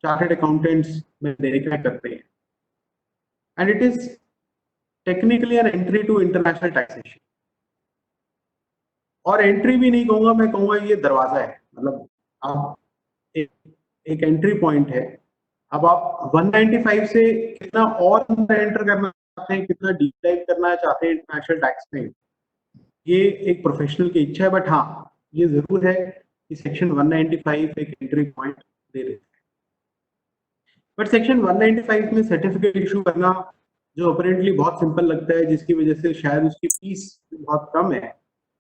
Chartered accountants में देखा करते हैं, and it is technically an entry to international taxation. और एंट्री भी नहीं कहूंगा, मैं कहूंगा ये दरवाजा है। मतलब आप एक एंट्री पॉइंट है। अब आप 195 से कितना और अंदर एंटर करना चाहते हैं, कितना डीप डाइव करना चाहते हैं इंटरनेशनल टैक्स में, ये एक प्रोफेशनल की इच्छा है। बट हाँ, ये जरूर है कि सेक्शन 195 एक एंट्री पॉइंट दे देता है। बट सेक्शन 195 में सर्टिफिकेट इशू करना, जो अपरेंटली बहुत सिंपल लगता है, जिसकी वजह से शायद उसकी फीस बहुत कम है,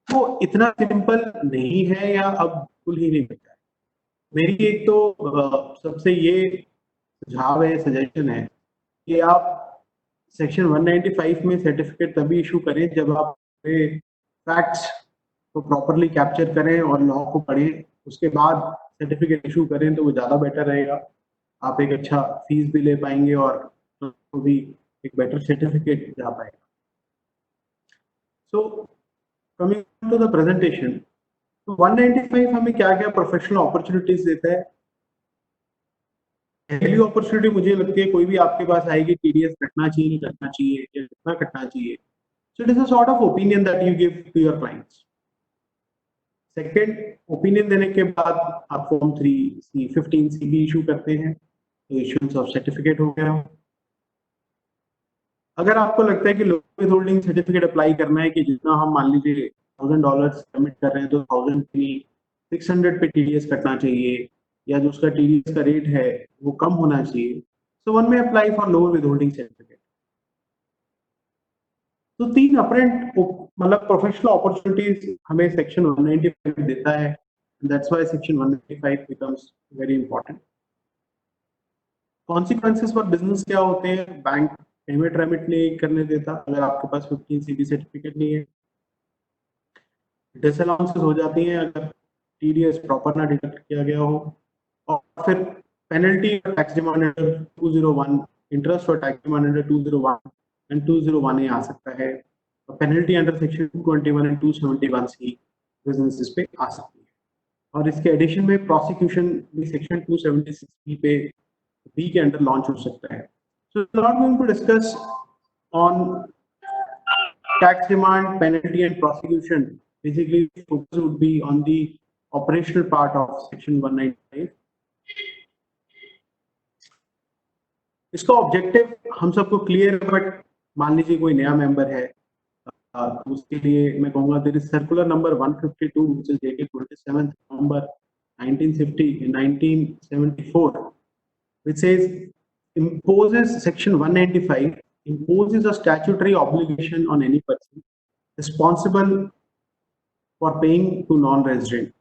वो इतना सिंपल नहीं है, या अब बिल्कुल ही नहीं लगता है। मेरी एक तो सबसे ये सुझाव है, सजेशन है कि आप सेक्शन 195 में सर्टिफिकेट तभी इशू करें जब आप फैक्ट्स को प्रॉपरली कैप्चर करें और लॉ को पढ़ें, उसके बाद सर्टिफिकेट इशू करें तो वो ज़्यादा बेटर रहेगा। आप एक अच्छा फीस भी ले पाएंगे और तो भी एक बेटर सर्टिफिकेट जा पाएगा। So coming to the presentation, तो 195 हमें क्या क्या प्रोफेशनल अपॉर्चुनिटीज देता है। पहली अपॉर्चुनिटी मुझे लगती है, कोई भी आपके पास आएगी टीडीएस कटना चाहिए, नहीं कटना चाहिए, या कितना कटना चाहिए, so it is a sort of opinion that you give to your clients. Second, opinion देने के बाद आप फॉर्म 3C 15C भी इशू करते हैं, तो इशूएंस ऑफ सर्टिफिकेट हो गया। अगर आपको लगता है कि लो विद होल्डिंग सर्टिफिकेट अप्लाई करना है, कि जितना हम मान लीजिए $1000 सबमिट कर रहे हैं, तो 1600 पे टीडीएस कटना चाहिए, या जो उसका टीडीएस का रेट है वो कम होना चाहिए, सो वन में apply for lower with holding certificate. तो 3 अपरेंट मतलब प्रोफेशनल अपॉर्चुनिटीज हमें सेक्शन 195 देता है। That's why section 195 becomes very important. Consequences for business क्या होते हैं? बैंक पेमेंट रेमिट नहीं करने देता अगर आपके पास 15CB सर्टिफिकेट नहीं है। डिसअलाउंसेस हो जाती हैं अगर टीडीएस प्रॉपर ना डिडक्ट किया गया हो। और फिर penalty tax demand under 201, interest और tax demand under 201 and 201A आ सकता है। और penalty under section 221 and 271C businesses पे आ सकती है। और इसके एडिशन में प्रोसिक्यूशन भी सेक्शन 276B पे बी के अंडर लॉन्च हो सकता है। So not going to discuss on tax demand, penalty and prosecution. Basically, focus would be on the operational part of section 195. इसका ऑब्जेक्टिव हम सबको क्लियर है, बट मान लीजिए कोई नया मेंबर है, तो उसके लिए मैं कहूंगा there is circular number 152 which is dated 27 November 1974 which says imposes section 195 imposes a statutory obligation on any person responsible for paying to non-resident.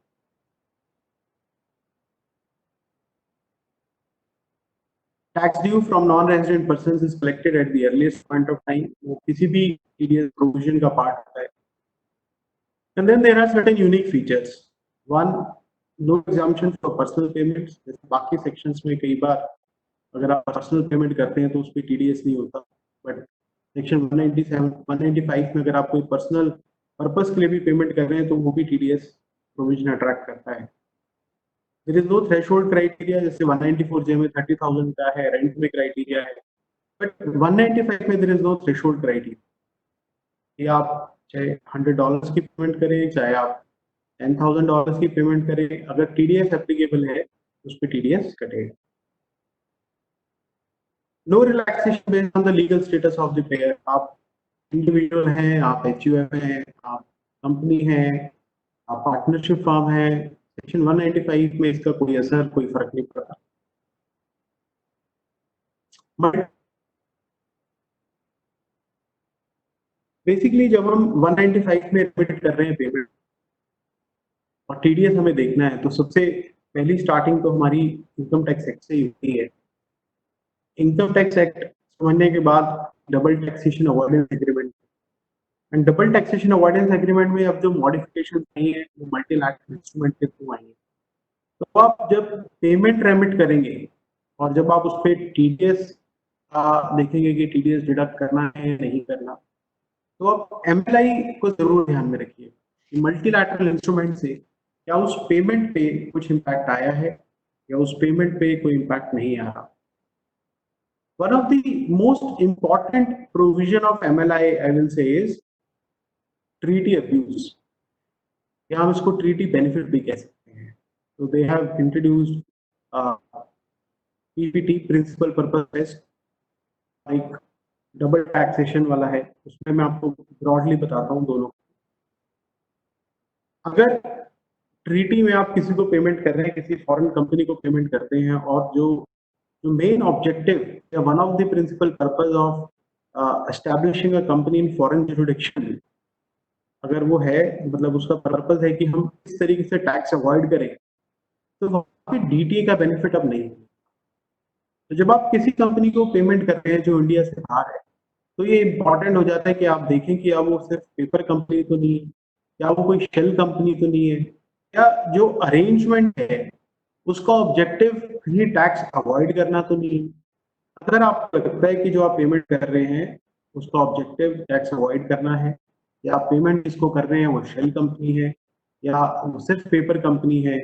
Tax due from non-resident persons is collected at the earliest point of time. वो किसी भी TDS provision का part होता है. And then there are certain unique features. One, no exemption for personal payments. जैसे बाकी sections में कई बार अगर आप personal payment करते हैं तो उस पर TDS नहीं होता. But section 197, 195 में अगर आप कोई personal purpose के लिए भी payment कर रहे हैं तो वो भी TDS provision attract करता है. There is no threshold criteria, जैसे 194J में 30,000 का है, रेंट में क्राइटेरिया है, बट 195 में there is no threshold criteria कि आप चाहे $100 की पेमेंट करें, चाहे आप $10,000 की पेमेंट करें, अगर TDS एप्लीकेबल है उस पर TDS कटेगा। No relaxation based on the legal status of the payer. आप इंडिविजुअल हैं, आप HUF हैं, आप कंपनी हैं, आप पार्टनरशिप फर्म है, सेक्शन 195 में इसका कोई असर, कोई फर्क नहीं पड़ता। बट बेसिकली जब हम 195 में एडमिट कर रहे हैं पेमेंट और टीडीएस हमें देखना है, तो सबसे पहली स्टार्टिंग तो हमारी इनकम टैक्स एक्ट से ही होती है। इनकम टैक्स एक्ट समझने के बाद double taxation avoidance agreement, and double taxation avoidance agreement में अब जो मॉडिफिकेशन आई है वो मल्टीलैटरल इंस्ट्रूमेंट के थ्रू आई है। तो आप जब पेमेंट रेमिट करेंगे और जब आप उस पर टीडीएस देखेंगे कि टीडीएस डिडक्ट करना है या नहीं करना, तो आप एमएलआई को जरूर ध्यान में रखिए कि मल्टीलैटरल इंस्ट्रूमेंट से क्या उस पेमेंट पे कुछ इम्पैक्ट आया है या उस पेमेंट पे कोई इम्पैक्ट नहीं आ रहा। One of the most important provision of MLI I will say is treaty abuse, या हम इसको ट्रीटी बेनिफिट भी कह सकते हैं। तो they have introduced PPT, principal purpose test, एक डबल टैक्सेशन वाला है। उसमें मैं आपको ब्रॉडली बताता हूँ दोनों। अगर ट्रीटी में आप किसी को पेमेंट कर रहे हैं, किसी फॉरेन कंपनी को पेमेंट करते हैं, और जो जो मेन ऑब्जेक्टिव या one of the principal purpose of establishing a company in foreign jurisdiction, अगर वो है, मतलब उसका पर्पस है कि हम किस तरीके से टैक्स अवॉइड करें, तो वहाँ पे डीटीए का बेनिफिट अब नहीं है। तो जब आप किसी कंपनी को पेमेंट कर रहे हैं जो इंडिया से बाहर है, तो ये इंपॉर्टेंट हो जाता है कि आप देखें कि अब वो सिर्फ पेपर कंपनी तो नहीं है, या वो कोई शेल कंपनी तो नहीं है, या जो अरेंजमेंट है उसका ऑब्जेक्टिव ही टैक्स अवॉइड करना तो नहीं है। अगर आपको लगता है कि जो आप पेमेंट कर रहे हैं उसका ऑब्जेक्टिव टैक्स अवॉइड करना है, या आप पेमेंट जिसको कर रहे हैं वो शेल कंपनी है, या वो सिर्फ पेपर कंपनी है,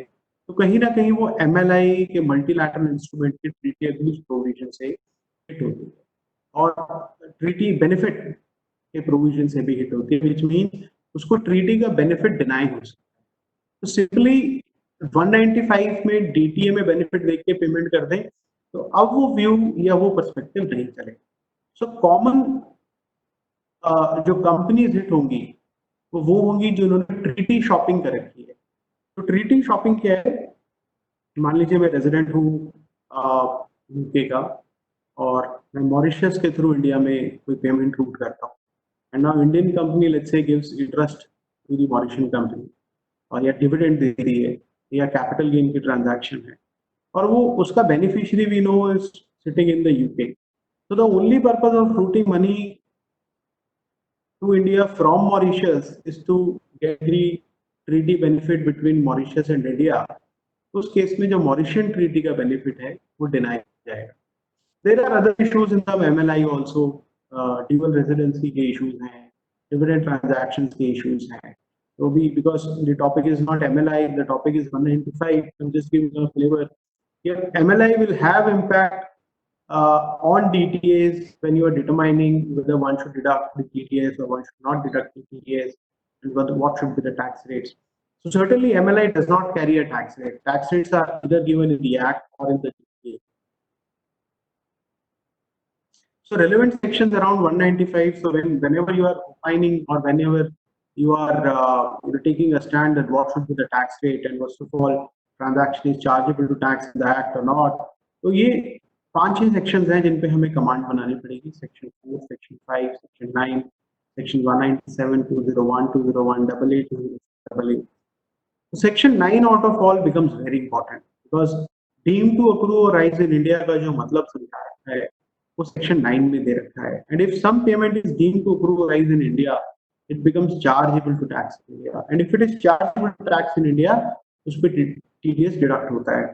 तो कहीं ना कहीं वो एमएलआई के मल्टीलैटरल इंस्ट्रूमेंट के ट्रीटी अब्यूज प्रोविजन से हिट होती है, और ट्रीटी बेनिफिट के प्रोविजन से भी हिट होती है, विच मीन उसको ट्रीटी का बेनिफिट डिनाई हो सकता है। तो सिंपली 195 में डीटीए में बेनिफिट देख के पेमेंट कर दें, तो अब वो व्यू या वो पर्सपेक्टिव नहीं चलेगा। सो कॉमन जो कंपनीज हिट होंगी वो होंगी जिन्होंने ट्रीटी शॉपिंग कर रखी है। तो ट्रीटी शॉपिंग क्या है? मान लीजिए मैं रेजिडेंट हूँ यूके का, और मैं मॉरिशस के थ्रू इंडिया में कोई पेमेंट रूट करता हूँ, and now Indian company let's say gives interest to the Mauritian company, और या डिविडेंड दे रही है, या कैपिटल गेन की ट्रांजैक्शन है, और वो उसका beneficiary we know is sitting in the UK. So the only purpose of routing money to India from Mauritius is to get the treaty benefit between Mauritius and India. उस case में जो Mauritian treaty का benefit है वो deny जाएगा। There are other issues in the MLI also, dual residency के issues हैं, dividend transactions के इश्यूज हैं। तो भी because the topic is not MLI, the topic is 195, I am just giving a flavour. MLI will have impact on DTAs when you are determining whether one should deduct the TTS or one should not deduct the TTS, and what should be the tax rates. So certainly MLI does not carry a tax rate. Tax rates are either given in the Act or in the DTA. So relevant sections around 195. So whenever you are opining, or whenever you are taking a stand that what should be the tax rate, and first of all transaction is chargeable to tax in the Act or not, तो ये 5-6 sections हैं जिन पे हमें command बनानी पड़ेगी। Section 4, section 5, section 9, section 197, 201, 201, 88, 288. So section 9 out of all becomes very important because deemed to accrue or rise in India का जो मतलब समझाया है वो सेक्शन 9 में दे रखा है। And if some payment is deemed to accrue or rise in India, it becomes chargeable to tax in India. And if it is chargeable to tax in India, उस पे TDS डिडक्ट होता है।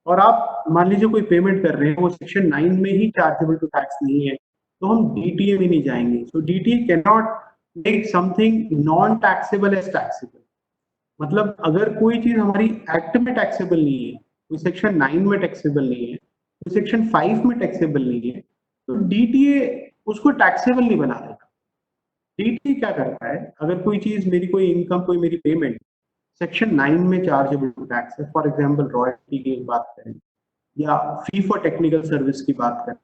और आप मान लीजिए कोई पेमेंट कर रहे हैं वो सेक्शन 9 में ही चार्जेबल टू टैक्स नहीं है, तो हम डीटीए में नहीं जाएंगे। So DTA can not make something non taxable as taxable. मतलब अगर कोई चीज हमारी एक्ट में टैक्सेबल नहीं है, कोई सेक्शन 9 में टैक्सेबल नहीं है, कोई सेक्शन 5 में टैक्सेबल नहीं है, तो डीटीए उसको टैक्सेबल नहीं बना देगा। डीटीए क्या करता है, अगर कोई चीज मेरी कोई इनकम, कोई मेरी पेमेंट सेक्शन 9 में चार्जेबल टू टैक्स है, फॉर एग्जांपल रॉयल्टी की बात करें या फी फॉर टेक्निकल सर्विस की बात करें,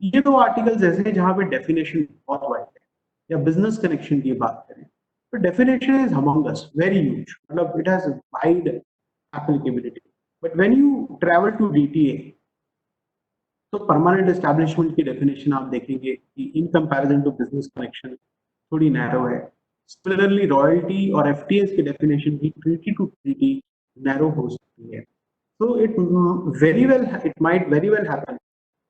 ये दो आर्टिकल्स ऐसे हैं जहां पे डेफिनेशन बहुत वाइड है। या बिजनेस कनेक्शन की बात करें तो definition is among us very huge, मतलब it has wide applicability. But when you travel to DTA तो परमानेंट एस्टैब्लिशमेंट की डेफिनेशन आप देखेंगे कि in comparison to business connection थोड़ी नैरो है। सिमिलरली रॉयल्टी और एफटीएस की डेफिनेशन भी ट्रीटी टू ट्रीटी नैरो हो सकती है। So it might very well happen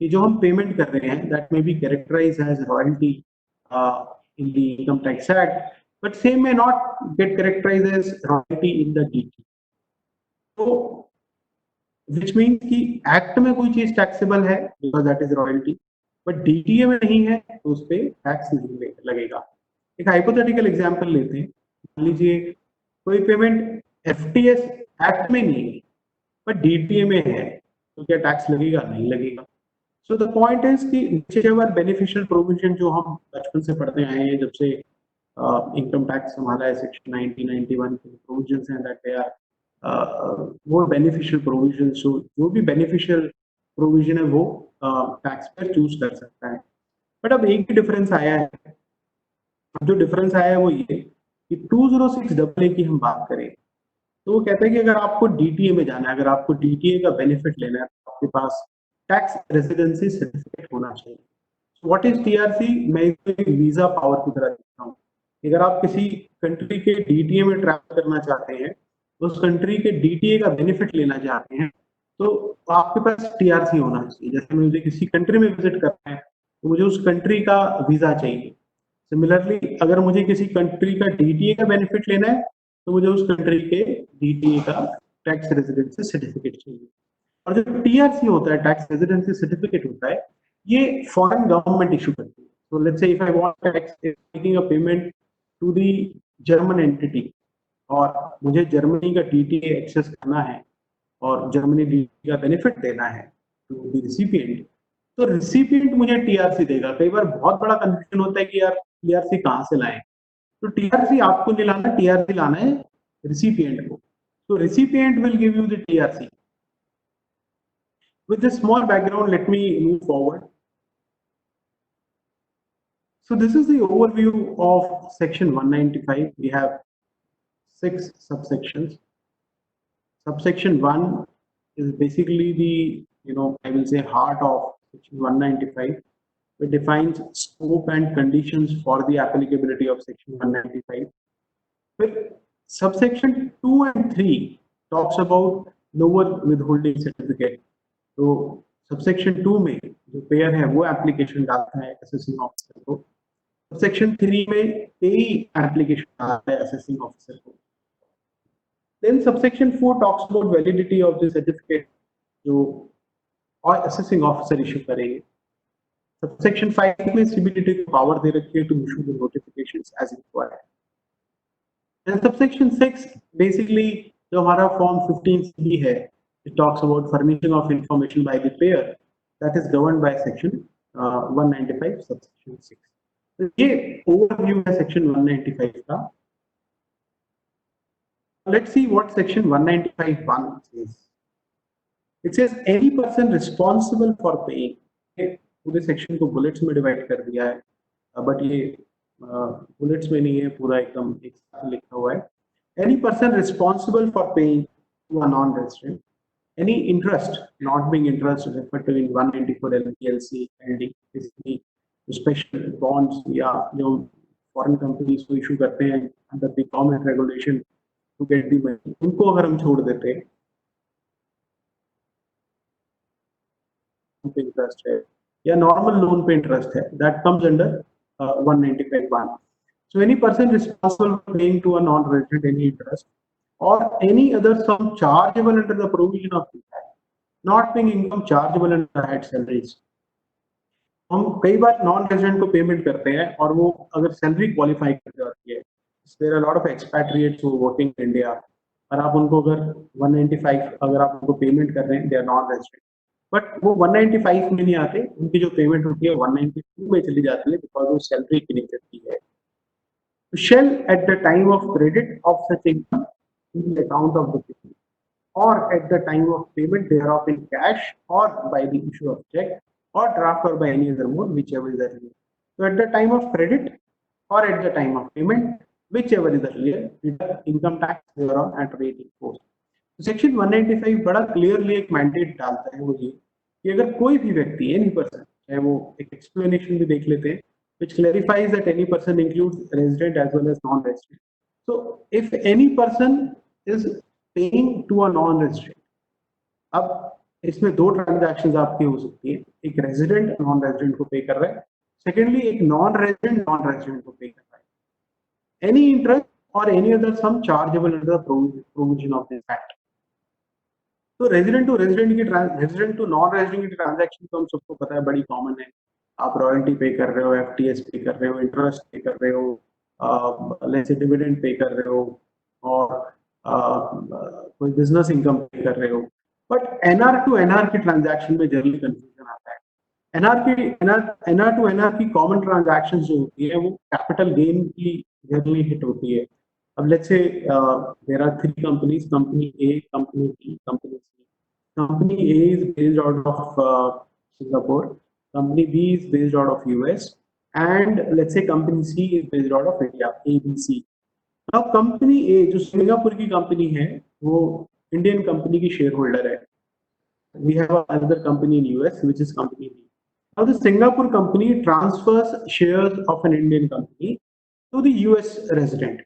कि जो हम पेमेंट कर रहे हैं that may be characterized as royalty in the income tax act, but same may not get characterized as royalty in the DT. So which means कि act में कोई चीज टैक्सेबल है because that is royalty, but DTA में नहीं है तो उस पर टैक्स नहीं लगेगा। एक हाइपोथेटिकल एग्जांपल लेते हैं, मान लीजिए कोई पेमेंट एफटीएस एक्ट में नहीं है पर डीटीए में है, तो क्या टैक्स लगेगा? नहीं लगेगा। सो द पॉइंट इज कि whichever बेनिफिशियल प्रोविजन जो हम बचपन से पढ़ते आए हैं, जब से इनकम टैक्स हमारा है सेक्शन 1991 के प्रोविजंस हैं दैट दे आर वो बेनिफिशियल प्रोविजन, जो भी बेनिफिशियल प्रोविजन है वो टैक्स पेयर चूज कर सकता है। बट अब एक ही डिफरेंस आया है। अब जो डिफरेंस आया है वो ये कि 206AA की हम बात करें तो वो कहता है कि अगर आपको डीटीए में जाना है, अगर आपको डीटीए का बेनिफिट लेना है तो आपके पास टैक्स रेजिडेंसी सर्टिफिकेट होना चाहिए। What is TRC? मैं इसको एक वीजा पावर की तरह देखता हूँ। अगर आप किसी कंट्री के डीटीए में ट्रैवल करना चाहते हैं, उस कंट्री के डीटीए का बेनिफिट लेना चाहते हैं, तो आपके पास टीआरसी होना चाहिए। जैसे मुझे किसी कंट्री में विजिट करना है तो मुझे उस कंट्री का वीजा चाहिए। सिमिलरली अगर मुझे किसी कंट्री का डीटीए का बेनिफिट लेना है तो मुझे उस कंट्री के डीटीए का टैक्स रेजिडेंसी सर्टिफिकेट चाहिए। और जो टीआरसी होता है, टैक्स रेजिडेंसी सर्टिफिकेट होता है, ये फॉरेन गवर्नमेंट इशू करती है। So let's say if I want tax making a payment to the German entity और मुझे जर्मनी का डीटीए एक्सेस करना है और जर्मनी डीटीए का बेनिफिट देना है टू द रिसिपिएंट, तो रिसिपिएंट मुझे टीआरसी देगा। कई बार बहुत बड़ा कंफ्यूजन होता है कि यार टीआरसी कहाँ से लाएं। तो टीआरसी आपको नहीं लाना, टीआरसी लाना है रिसिपिएंट को। तो recipient will give you the TRC. With this small background, let me move forward. So this is the overview of section 195. We have 6 subsections. Subsection 1 is basically the, I will say, heart of section 195. It defines scope and conditions for the applicability of section 195. With subsection 2 and 3 talks about lower withholding certificate. तो subsection 2 में जो payer है वो application डालता है assessing officer को। Subsection 3 में पेई एप्लीकेशन डालता है असेसिंग ऑफिसर को। Then subsection 4 talks about validity of the certificate जो और असेसिंग ऑफिसर इशू करेंगे। सबसेक्शन 5 में सीबीडीटी को पावर दे रखी है to issue the notifications as required. And subsection 6 basically जो हमारा फॉर्म 15C है, it talks about furnishing of information by the payer that is governed by section 195 subsection 6. तो ये ओवरव्यू है सेक्शन 195 का। Let's see what section 195(1) says. It says any person responsible for paying. पूरे section को bullets में divide कर दिया है, बट ये बुलेट्स में नहीं है, पूरा एकदम एक साथ लिखा हुआ है। Any person responsible for paying to a non-resident any interest not being interest referred to in 194 LPLC LD, basically special bonds या जो फॉरेन कंपनीज को इशू करते हैं under the government regulation to get the money, उनको अगर हम छोड़ देते हैं पे इंटरेस्ट है या नॉर्मल लोन पे इंटरेस्ट है, that comes under 195(1). So any person responsible for paying to a non-resident any interest or any other sum chargeable under the provision of the act, not being income chargeable under HAT salaries. हम कई बार non resident को payment करते हैं और वो अगर salary qualify कर जाती है, there are lot of expatriates who working in India, और आप उनको अगर 195 अगर आप उनको पेमेंट कर रहे हैं, they are non resident, but वो 195 में नहीं आते, उनकी जो पेमेंट होती है 192 में चली जाती है बिकॉज वो सैलरी की नहीं करती है। Shall at the time of credit of such income in the account of the citizen or at the time of payment thereof in cash or by the issue of check or draft or by any other mode, whichever is earlier. So at the time of credit or at the time of payment, whichever is earlier, deduct income tax thereon at rate imposed. तो section 195 बड़ा clearly एक mandate डालता है वो ये कि अगर कोई भी व्यक्ति एनी पर्सन, चाहे वो एक एक्सप्लेनेशन भी देख लेते हैं which clarifies that any person includes resident as well as non-resident. So if any person is paying to a non-resident, अब इसमें दो ट्रांजैक्शंस आपकी हो सकती है, एक रेजिडेंट नॉन रेजिडेंट को पे कर रहा है, सेकेंडली एक नॉन रेजिडेंट को पे कर रहा है। एनी इंटरेस्ट और any other sum chargeable under the provision of this act. तो रेजिडेंट टू रेजिडेंट की रेजिडेंट टू नॉन रेजिडेंट की ट्रांजैक्शन तो हम सबको पता है बड़ी कॉमन है। आप रॉयल्टी पे कर रहे हो, एफटीएस पे कर रहे हो, इंटरेस्ट पे कर रहे हो, लेट्स से डिविडेंड पे कर रहे हो और कोई बिजनेस इनकम पे कर रहे हो, बट एनआर टू एनआर की ट्रांजैक्शन में जनरली कंफ्यूजन आता है। एनआर टू एनआर की कॉमन ट्रांजैक्शन जो होती है वो कैपिटल गेन की जनरली हिट होती है। अब let's say there are three companies, company A, company B, company C. Company A is based out of Singapore, company B is based out of US, and let's say company C is based out of India, ABC. अब company ए जो Singapore की company है वो Indian company की share holder है। We have another company in US which is company B. Now the Singapore company transfers shares of an Indian company to the US resident.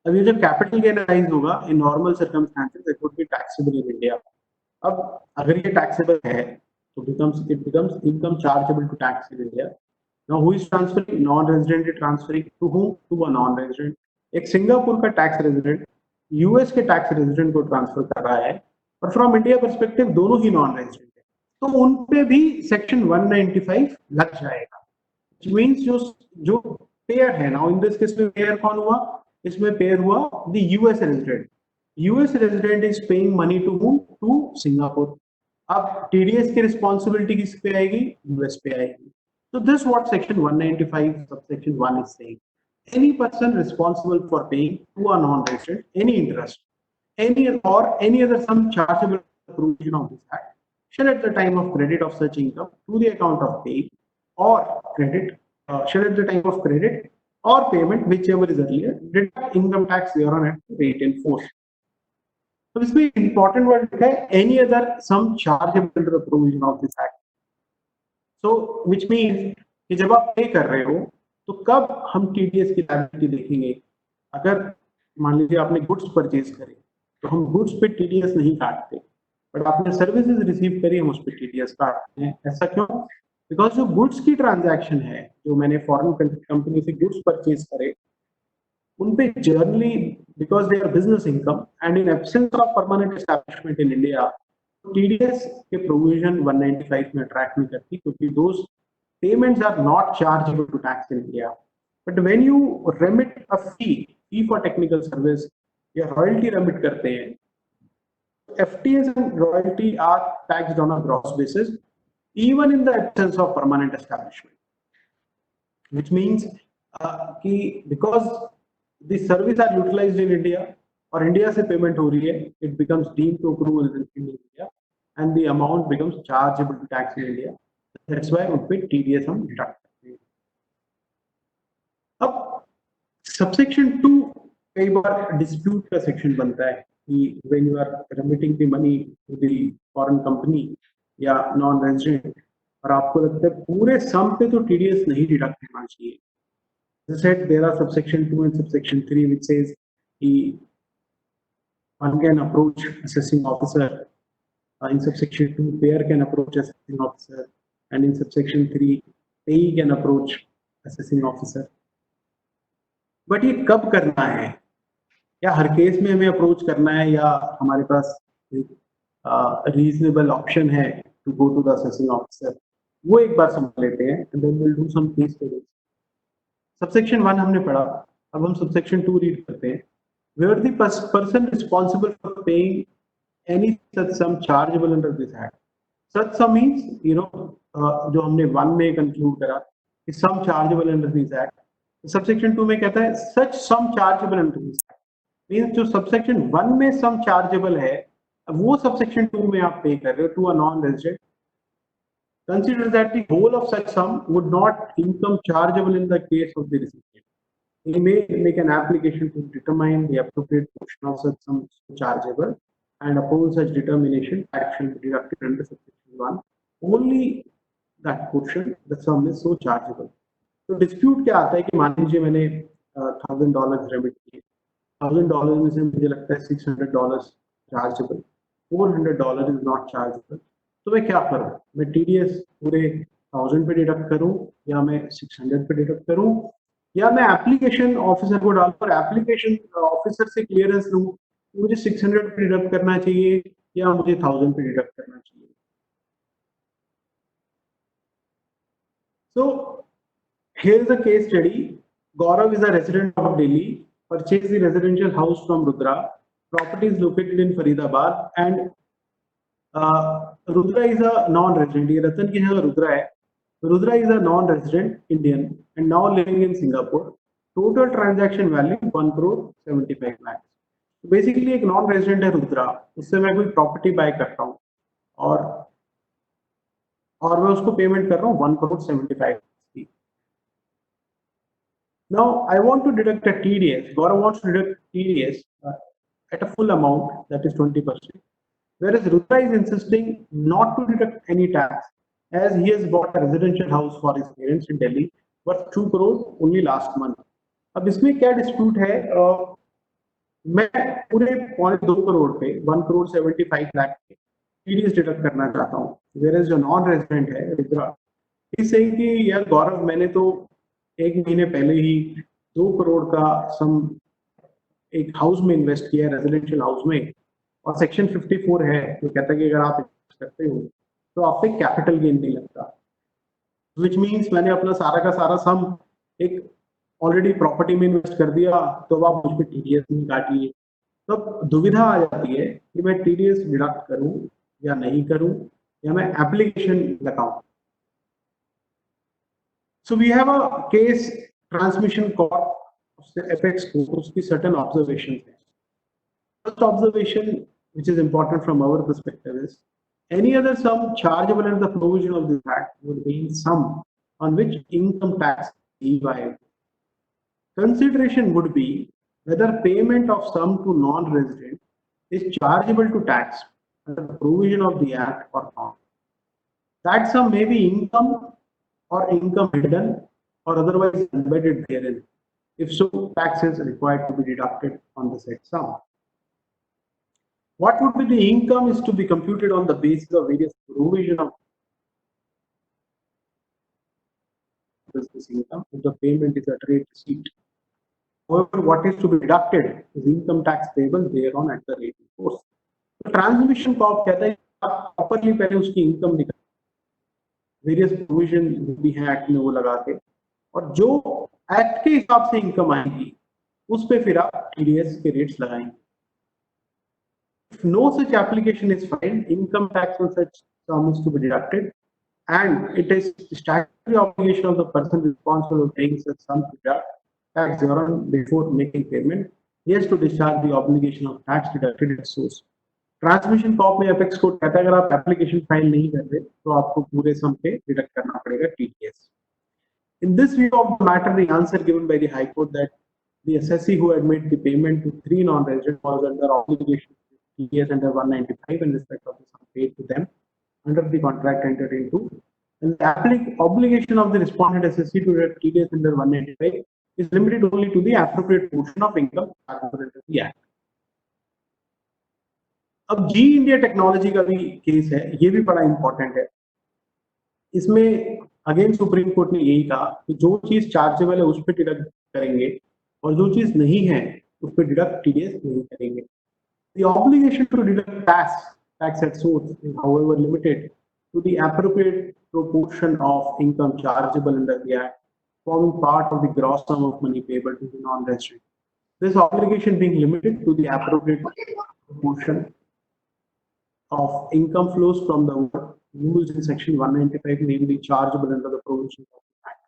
अब ये जब capital gain arise होगा in normal circumstances it would be taxable in India. अब अगर ये taxable है तो it becomes income chargeable to tax in India. Now who is transferring? Non-resident is transferring to whom? To a non-resident. एक Singapore का tax resident US के tax resident को transfer कर रहा है, और फ्रॉम इंडिया परस्पेक्टिव दोनों ही नॉन रेजिडेंट है, तो उन पे भी सेक्शन 195 लग जाएगा। Which means जो पेयर है, नाउ इन दिस केस में पेयर कौन हुआ? इसमें पेयर हुआ the US resident. US resident is paying money to whom? To Singapore. अब टीडीएस की रिस्पॉन्सिबिलिटी किस पे आएगी? यूएस पे आएगी। So this what section 195 subsection 1 is saying. Any person responsible for paying to a non-resident any interest, any other sum chargeable provision of this act shall at the time of credit of such income to the account of paying or credit shall at the time of credit or payment whichever is earlier deduct income tax thereon at the rate in force. तो इसमें important word है any other sum chargeable under the provision of this act. So which means कि जब आप पे कर रहे हो तो कब हम टीडीएस की लायबिलिटी देखेंगे? अगर मान लीजिए आपने गुड्स परचेज करे तो हम गुड्स पे टीडीएस नहीं काटते, बट आपने सर्विसेज रिसीव करी हम उस पर टीडीएस काटते हैं। ऐसा क्यों? बिकॉज जो गुड्स की ट्रांजैक्शन है, जो मैंने फॉरेन कंपनी से गुड्स परचेज करे, उन पे generally because they are business income and in absence of permanent establishment in India, TDS के प्रोविजन 195 में अट्रैक्ट नहीं करती, क्योंकि those payments are not chargeable to tax in India. But when you remit a fee for technical service या royalty remit करते हैं, FTS and royalty are taxed on a gross basis, even in the absence of permanent establishment. Which means कि because the service are utilized in India और India से payment हो रही है, it becomes deemed to accrue in India and the amount becomes chargeable to tax in India. That's why उन पे TDS हम deduct करते हैं। अब सबसेक्शन 2 कई बार डिस्प्यूट का सेक्शन बनता है कि when you are remitting the money to the foreign company या नॉन रेजिडेंट और आपको लगता है पूरे सम पे तो TDS नहीं डिडक्ट करना चाहिए। As I said, there are subsection 2 and subsection 3 which says one can approach assessing officer. In subsection 2, payer can approach assessing officer. And in subsection 3, payee can approach assessing officer. But ये कब करना है? क्या हर case में हमें approach करना है या हमारे पास रीजनेबल ऑप्शन है to go to the assessing officer? वो एक बार समझ लेते हैं and then we'll do some case studies. Subsection 1 हमने पढ़ा, अब हम सबसेक्शन 2 रीड करते हैं। Where the person responsible for paying any such sum chargeable under this act. Such sum means, you know, जो हमने 1 में कंक्लूड करा कि sum chargeable under this act, subsection 2 में कहता है such sum chargeable under this act means जो subsection 1 में sum chargeable है वो सबसेक्शन 2 में आप पे कर रहे हो to a non-resident. Consider that the whole of such sum would not income chargeable in the case of the recipient. He may make an application to determine the appropriate portion of such sum chargeable, and upon such determination, tax shall be deducted under subsection 1. Only that portion, the sum is so chargeable. तो dispute क्या आता है कि मान लीजिए मैंने $1,000 remit किए, $1,000 में से मुझे लगता है $600 चार्जेबल, $400 इज नॉट चार्जेबल, तो मैं क्या करूं? मैं टीडीएस पूरे 1000 पे डिडक्ट करूं या मैं 600 पे डिडक्ट करूं या मैं एप्लीकेशन ऑफिसर को डालकर एप्लीकेशन ऑफिसर से क्लियरेंस लूं मुझे 600 पे डिडक्ट करना चाहिए या मुझे 1000 पे डिडक्ट करना चाहिए? So here is a case study. Gaurav is a resident of Delhi, purchased the residential house from Rudra property is located in Faridabad and Rudra is a non-resident. ये रतन की जगह रुद्रा है. Rudra is a non-resident Indian and now living in Singapore. Total transaction value 1 crore 75 lakhs. Basically एक non resident है रुद्रा, उससे मैं कोई property bye करता हूँ और मैं उसको पेमेंट कर रहा हूँ 1 crore 75 की. Now I want to deduct a TDS. Gaurav wants to deduct TDS at a full amount, that is 20%. Whereas Rudra is insisting not to deduct any tax as he has bought a residential house for his parents in Delhi worth 2 crore only last month. अब इसमें क्या dispute है? मैं पूरे 0.2 करोड़ पे 1 crore 75 lakh के TDS deduct करना चाहता हूँ. Whereas जो नॉन रेजिडेंट है रुद्रा इस से कि यार गौरव मैंने तो एक महीने पहले ही 2 करोड़ का सम एक हाउस में इन्वेस्ट किया है, रेजिडेंशियल हाउस में, और सेक्शन 54 है जो कहता है कि अगर आप इन्वेस्ट करते हो तो आप पे कैपिटल गेन नहीं लगता. विच मीन्स मैंने अपना सारा का सारा सम एक ऑलरेडी प्रॉपर्टी में इन्वेस्ट कर दिया, तो अब आप मुझ पे टीडीएस नहीं काटिए. तो दुविधा आ जाती है कि मैं टीडीएस डिडक्ट करूं या नहीं करूं या मैं एप्लीकेशन लगाऊं. So we have a case transmission court FX code, उसकी certain observations हैं. First observation which is important from our perspective is any other sum chargeable under the provision of this act would be in sum on which income tax is levied. Consideration would be whether payment of sum to non-resident is chargeable to tax under the provision of the act or not. That sum may be income or income hidden or otherwise embedded therein. If so, tax is required to be deducted on the said sum. What would be the income is to be computed on the basis of various provision of this income if the payment is a trade receipt. However, what is to be deducted is income tax payable thereon at the rate in force. तो transmission corp कहता है आप properly पहले उसकी income निकाल, various provision भी है act में वो लगा के, और जो एक्ट के हिसाब से इनकम आएगी उस पे फिर आप टीडीएस के रेट्स लगाएंगे. If no such application is filed, income tax on such sum is to be deducted, and it is statutory obligation of the person responsible for paying such sum to deduct tax thereon before making payment. He has to discharge the obligation of tax deducted at source. Transmission corp में apex court कहता है अगर आप application file नहीं कर रहे तो आपको पूरे सम पे डिडक्ट करना पड़ेगा TDS. In this view of the matter, the answer given by the High Court that the assessee who had made the payment to 3 non-residents was under obligation to TDS under 195 in respect of the sum paid to them under the contract entered into, and the obligation of the respondent assessee to deduct TDS under 195 is limited only to the appropriate portion of income under the Act. अब जी India technology का भी case है, ये भी बड़ा important है. इसमें again supreme court ने यही कहा कि जो चीज चार्जेबल है उस पर डिडक्ट करेंगे और जो चीज नहीं है उस पर डिडक्ट टीडीएस नहीं करेंगे. The obligation to deduct tax at source is however limited to the appropriate proportion of income chargeable under the Act forming part of the gross sum of money payable to the non-resident. This obligation being limited to the appropriate proportion of income flows from the work used in section 195, namely chargeable under the provisions of the Act.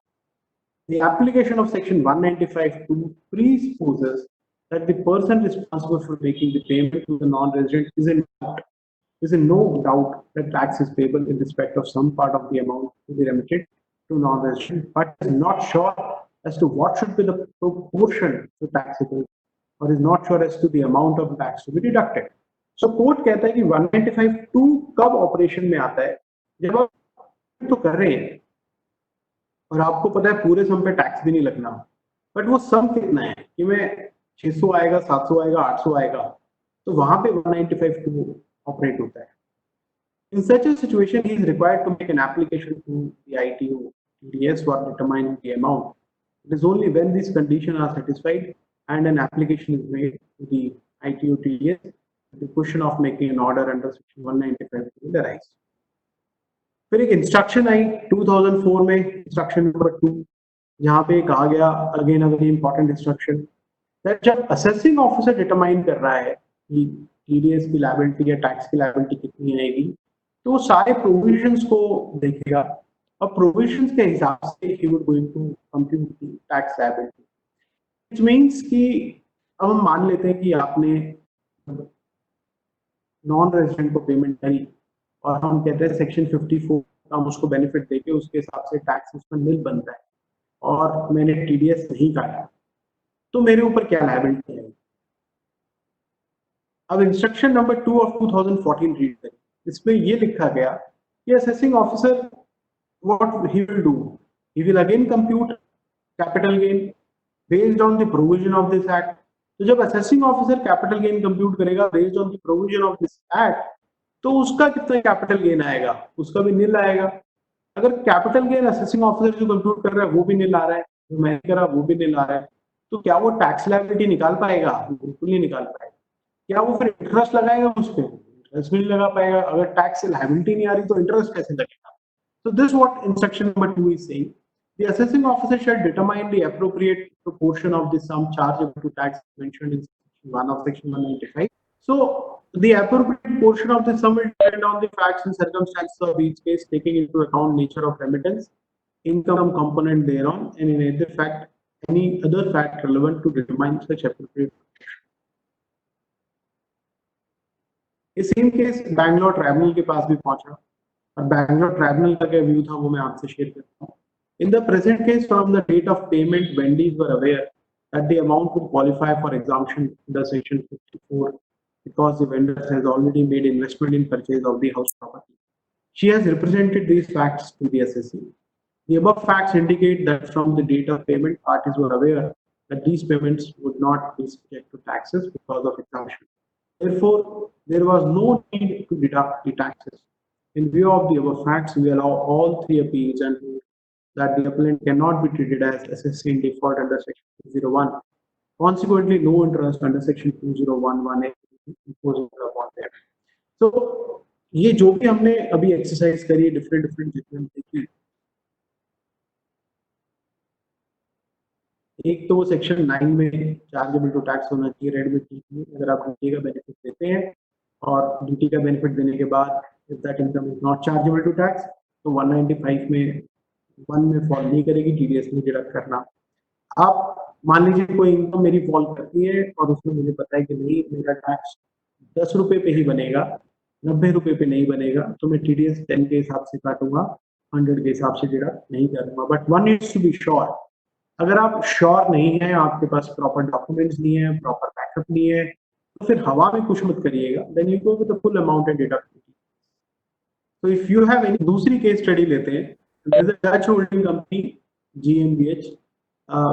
The application of section 195(2) presupposes that the person responsible for making the payment to the non-resident is in no doubt that tax is payable in respect of some part of the amount to be remitted to non-resident, but is not sure as to what should be the proportion to taxable, or is not sure as to the amount of tax to be deducted. So court कहता है कि 195(2) कब operation में आता है? जब आप तो कर रहे हैं और आपको पता है पूरे सम पे टैक्स भी नहीं लगना, बट वो सम कितना है कि मैं 600 आएगा, 700 आएगा, 800 आएगा, तो वहां पे 195(2) ऑपरेट होता है. In such a situation, he is required to make an application to the ITO TDS for determining the amount. It is only when these conditions are satisfied and an application is made to the ITO TDS the question of making an order under section 195 will arise. फिर एक instruction आई 2004 में, instruction number 2, जहां पे कहा गया, again a very important instruction, that जब assessing officer determine कर रहा है कि टीडीएस की लायबिलिटी या टैक्स की लायबिलिटी कितनी आएगी, तो वो सारे प्रोविजंस को देखेगा और प्रोविजंस के हिसाब से ही would going to compute the tax liability. It means कि अब हम मान लेते हैं कि आपने नॉन रेजिडेंट को पेमेंट करी और हम कहते हैं सेक्शन 54 हम उसको बेनिफिट देके उसके हिसाब से टैक्स उसमें निल बनता है और मैंने टीडीएस नहीं काटा, तो मेरे ऊपर क्या लायबिलिटी है। अब इंस्ट्रक्शन नंबर 2 ऑफ 2014 रीड करें, इसमें ये लिखा गया कि assessing officer what he will do, he will again compute capital gain based on the provision of this act। तो जब assessing officer capital gain compute करेगा based on the provision of this act, तो उसका कितना capital gain आएगा, उसका भी निल आएगा। अगर कैपिटल गेन असेसिंग ऑफिसर जो कंप्यूट कर रहा है वो भी निल आ रहा है, जो मैंने करा वो भी निल आ रहा है, तो क्या वो टैक्स लायबिलिटी निकाल पाएगा? बिल्कुल नहीं निकाल पाएगा। क्या वो फिर इंटरेस्ट लगाएगा उस पर? इंटरेस्ट भी नहीं लगा पाएगा। अगर टैक्स लायबिलिटी नहीं आ रही तो इंटरेस्ट कैसे लगेगा? So this is what instruction number 2 is saying. The assessing officer shall determine the appropriate proportion of the sum chargeable to tax mentioned in section 1 of section 195. So the appropriate portion of the sum will depend on the facts and circumstances of each case, taking into account nature of remittance, income component thereon, and any other fact relevant to determine such appropriate. ये same case Bangalore tribunal के पास भी पहुंचा और Bangalore tribunal का क्या view था वो मैं आपसे शेयर करता हूँ। In the present case, from the date of payment, Wendy's were aware that the amount would qualify for exemption under section 54 because the vendor has already made investment in purchase of the house property. She has represented these facts to the assessee. The above facts indicate that from the date of payment, parties were aware that these payments would not be subject to taxes because of exemption. Therefore, there was no need to deduct the taxes. In view of the above facts, we allow all three appeals and rule that the appellant cannot be treated as assessee in default under section 201. Consequently, no interest under section 2011 is imposed upon them. So, ये जो भी हमने अभी exercise करी different judgement देखी, एक तो section 9 में चार्जेबल टू टैक्स होना चाहिए, रेड में ठीक है। अगर आप ड्यूटी का बेनिफिट देते हैं और ड्यूटी का बेनिफिट देने के बाद if that income is not chargeable to tax, तो 195 में 1 में फॉल नहीं करेगी, टीडीएस में डिडक्ट करना। आप मान लीजिए कोई इनकम मेरी फॉल करती है और उसमें मुझे पता है कि नहीं मेरा टैक्स 10 रुपए पे ही बनेगा, 90 रुपए पे नहीं बनेगा, तो मैं टीडीएस 10 के हिसाब से काटूंगा, 100 के हिसाब से डिडक्ट नहीं करूंगा। But one needs to be sure, अगर आप श्योर नहीं है, आपके पास प्रॉपर डॉक्यूमेंट्स नहीं है, प्रॉपर बैकअप नहीं है, तो फिर हवा में कुछ मत करिएगा, then you go with the full amount and deduct. तो इफ यू हैव एनी, दूसरी केस स्टडी लेते हैं। There is a Dutch holding company GmbH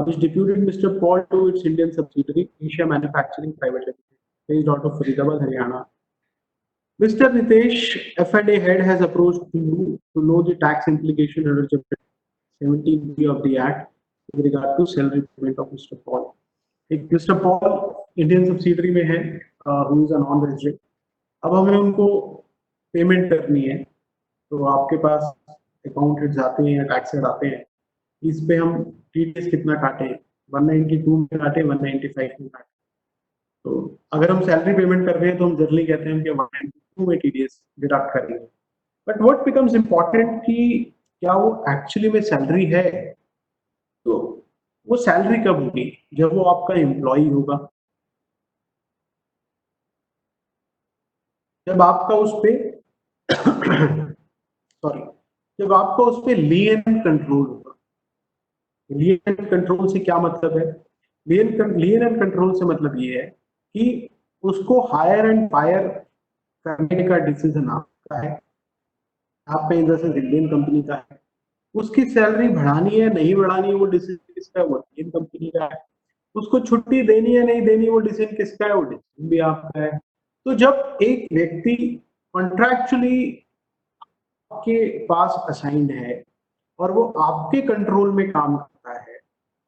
which deputed Mr. Paul to its Indian subsidiary Asia Manufacturing Private Limited based out of Faridabad, Haryana. Mr. Nitesh F&A head has approached you to know the tax implication under chapter 17B of the Act with regard to salary payment of Mr. Paul. एक Mr. Paul Indian subsidiary में है, who is a non-resident। अब हमें उनको payment करनी है, तो आपके पास अकाउंटेंट्स आते हैं या टैक्सर आते हैं, इस पे हम टीडीएस कितना काटे, 192 में काटे, 195 में काटे। तो अगर हम सैलरी पेमेंट कर रहे हैं तो हम जनरली कहते हैं कि 192 में टीडीएस डिडक्ट करेंगे। बट व्हाट बिकम्स इम्पोर्टेंट कि क्या वो एक्चुअली में सैलरी है? तो वो सैलरी कब होगी? जब वो आपका एम्प्लॉय होगा, जब आपका उस पे सॉरी, जब आपका उस पे लियन कंट्रोल होगा। लियन कंट्रोल से क्या मतलब है? लियन एंड कंट्रोल से मतलब ये है कि उसको हायर एंड फायर करने का डिसीजन आपका है, आपका in the sense Indian company का है। उसकी सैलरी बढ़ानी है नहीं बढ़ानी है वो डिसीजन किसका है? वो इंडियन कंपनी का है। उसको छुट्टी देनी है नहीं देनी वो डिसीजन किसका है? वो डिसीजन भी आपका है। तो जब एक व्यक्ति कॉन्ट्रैक्चुअली आपके पास असाइंड है और वो आपके कंट्रोल में काम करता है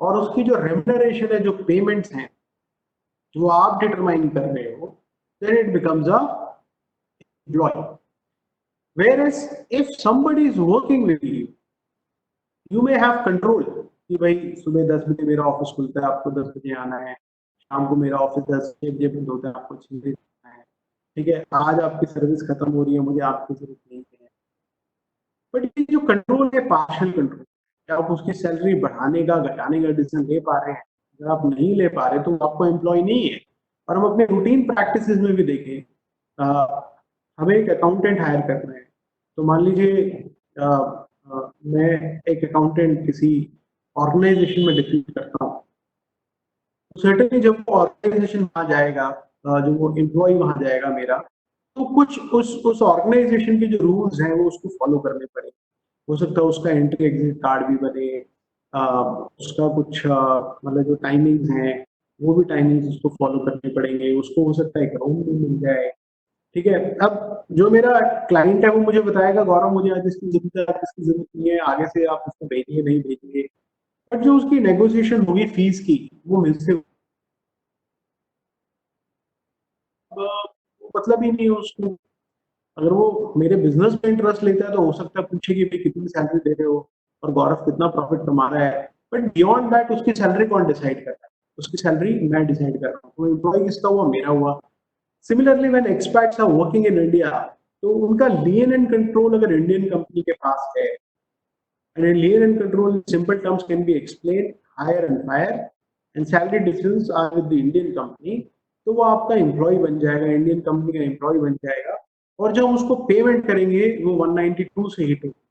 और उसकी जो रेम्यूनरेशन है, जो पेमेंट्स हैं, जो आप डिटरमाइन कर रहे हो, then it becomes a employee. Whereas if somebody is working with you, you may have control कि भाई सुबह 10 बजे मेरा ऑफिस खुलता है, आपको 10 बजे आना है, शाम को मेरा ऑफिस 10 बजे बंद होता है, आपको 6 बजे ठीक है, आज आपकी सर्विस खत्म हो रही है, मुझे आपकी जरूरत नहीं है। बट ये जो कंट्रोल है पार्शियल कंट्रोल, आप उसकी सैलरी बढ़ाने का घटाने का डिसीजन ले पा रहे हैं। अगर आप नहीं ले पा रहे तो आपको एम्प्लॉय नहीं है। और हम अपने रूटीन प्रैक्टिसेस में भी देखें, हमें एक अकाउंटेंट हायर करना है, तो मान लीजिए मैं एक अकाउंटेंट किसी ऑर्गेनाइजेशन में डिप्यूट करता हूँ, सर्टेनली जब वो ऑर्गेनाइजेशन वहां जाएगा, जो वो एम्प्लॉय वहां जाएगा मेरा, तो कुछ उस ऑर्गेनाइजेशन के जो रूल्स हैं वो उसको फॉलो करने पड़ेंगे। हो सकता है उसका एंट्री एग्जिट कार्ड भी बने, उसका कुछ मतलब जो टाइमिंग्स हैं वो भी टाइमिंग्स उसको फॉलो करने पड़ेंगे। उसको हो सकता है एक रूम भी मिल जाए। ठीक है, अब जो मेरा क्लाइंट है वो मुझे बताएगा, गौरव मुझे आज इसकी जरूरत है, आज इसकी जरूरत नहीं है, आगे से आप उसको भेजिए नहीं भेजिए। बट जो उसकी नेगोशिएशन होगी फीस की, वो मुझसे मतलब ही नहीं है उसको। अगर वो मेरे बिजनेस में इंटरेस्ट लेता है तो हो सकता है पूछे कि भाई कितनी सैलरी दे रहे हो और गौरव कितना प्रॉफिट कमा रहा है। बट बियॉन्ड दैट उसकी सैलरी कौन डिसाइड करता है? उसकी सैलरी मैं डिसाइड कर रहा हूँ। तो एम्प्लॉय किसका हुआ? मेरा हुआ। Similarly when expats are working in India, तो उनका लीन एंड कंट्रोल अगर इंडियन कंपनी के पास है, and lien and control in simple terms can be explained hire and fire, and salary decisions are with the Indian company, तो वो आपका employ बन जाएगा, इंडियन कंपनी का एम्प्लॉय बन जाएगा। और जब उसको पेमेंट करेंगे वो 192 से हिट होगी।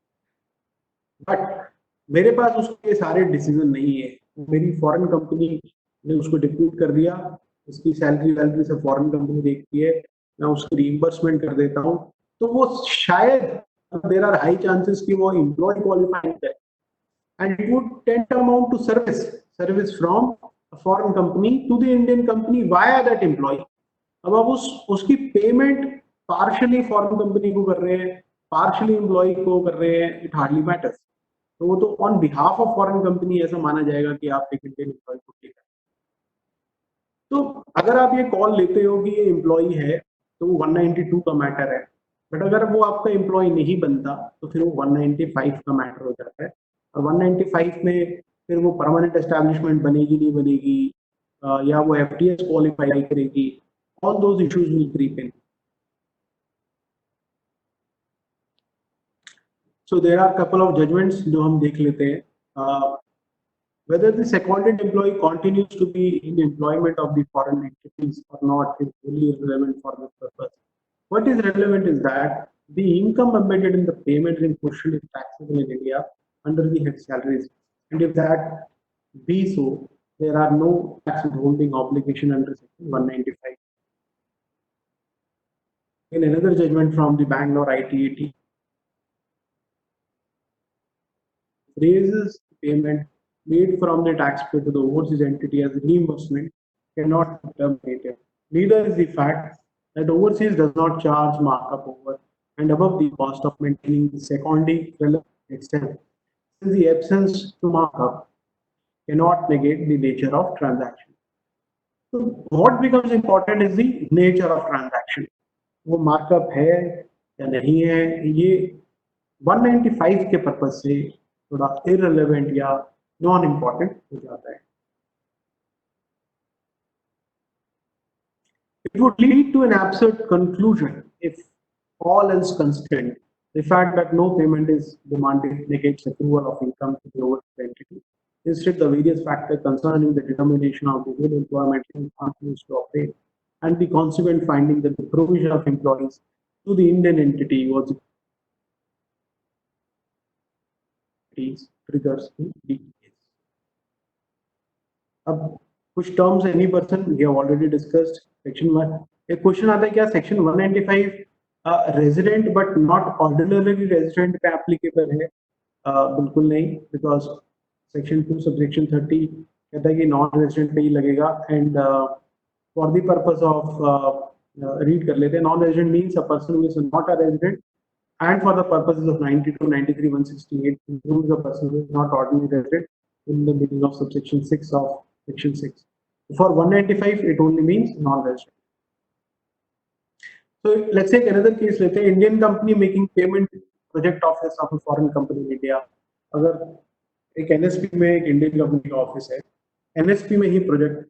बट मेरे पास उसके सारे डिसीजन नहीं है। मेरी फॉरेन कंपनी ने उसको डिप्यूट कर दिया, उसकी सैलरी वैलरी से फॉरेन कंपनी देखती है, मैं उसकी रिइंबर्समेंट कर देता हूँ। तो वो शायद देर आर हाई चांसेस कि वो एम्प्लॉय क्वालिफाई करे, and it would tend to amount to service from a foreign company to the Indian company via that employee. अब आप उसकी पेमेंट पार्शली फॉरेन कंपनी को कर रहे हैं, पार्शली एम्प्लॉय को कर रहे हैं, इट हार्डली मैटर्स। तो वो तो on behalf of foreign company ऐसा माना जाएगा कि आप एक इंडियन एम्प्लॉय को पे कर। तो अगर आप ये कॉल लेते हो कि ये एम्प्लॉय है तो वो 192 का मैटर है। बट अगर वो आपका एम्प्लॉय नहीं बनता तो फिर वो 195 का मैटर हो जाता है। और 195 में फिर वो परमानेंट एस्टैब्लिशमेंट बनेगी नहीं बनेगी, या वो एफटीएस क्वालिफाई करेगी, all those issues will creep in. So there are couple of judgments जो हम देख लेते हैं। Whether the seconded employee continues to be in employment of the foreign entities or not is really irrelevant for this purpose. What is relevant is that the income embedded in the payment in question is taxable in India under the head salaries. And if that be so, there are no tax withholding obligation under Section 195. In another judgment from the Bangalore ITAT, raises payment made from the taxpayer to the overseas entity as reimbursement cannot be terminated. Neither is the fact that overseas does not charge markup over and above the cost of maintaining the seconding relevant itself, since the absence to markup cannot negate the nature of transaction. So what becomes important is the nature of transaction. वो markup है या नहीं है, ये 195 के purpose से थोड़ा irrelevant या नॉन इम्पॉर्टेंट हो जाता है। It would lead to an absurd conclusion if all else constrained. The fact that no payment is demanded negates accrual of income to the overseas entity. Instead, the various factors concerning the determination of the good employment continues to operate, and the consequent finding that the provision of employees to the Indian entity was triggers the DES. अब कुछ terms any person we have already discussed. Section 1, एक question आता है क्या section 195 resident but not ordinary resident पे applicable है? बिल्कुल नहीं, बिकॉज सेक्शन 2 सबसेक्शन 30 कहता है कि नॉन रेजिडेंट पे ही लगेगा। And for the purpose of read कर लेते हैं, non resident means a person who is not a resident and for the purposes of 92, 93, 168 includes a person who is not ordinary resident in the meaning of subsection 6 of section 6. For 195, it only means non-resident. So let's take another case. Let's say Indian company making payment project office of a foreign company in India. अगर एक NSP में एक Indian company का office है, NSP में ही project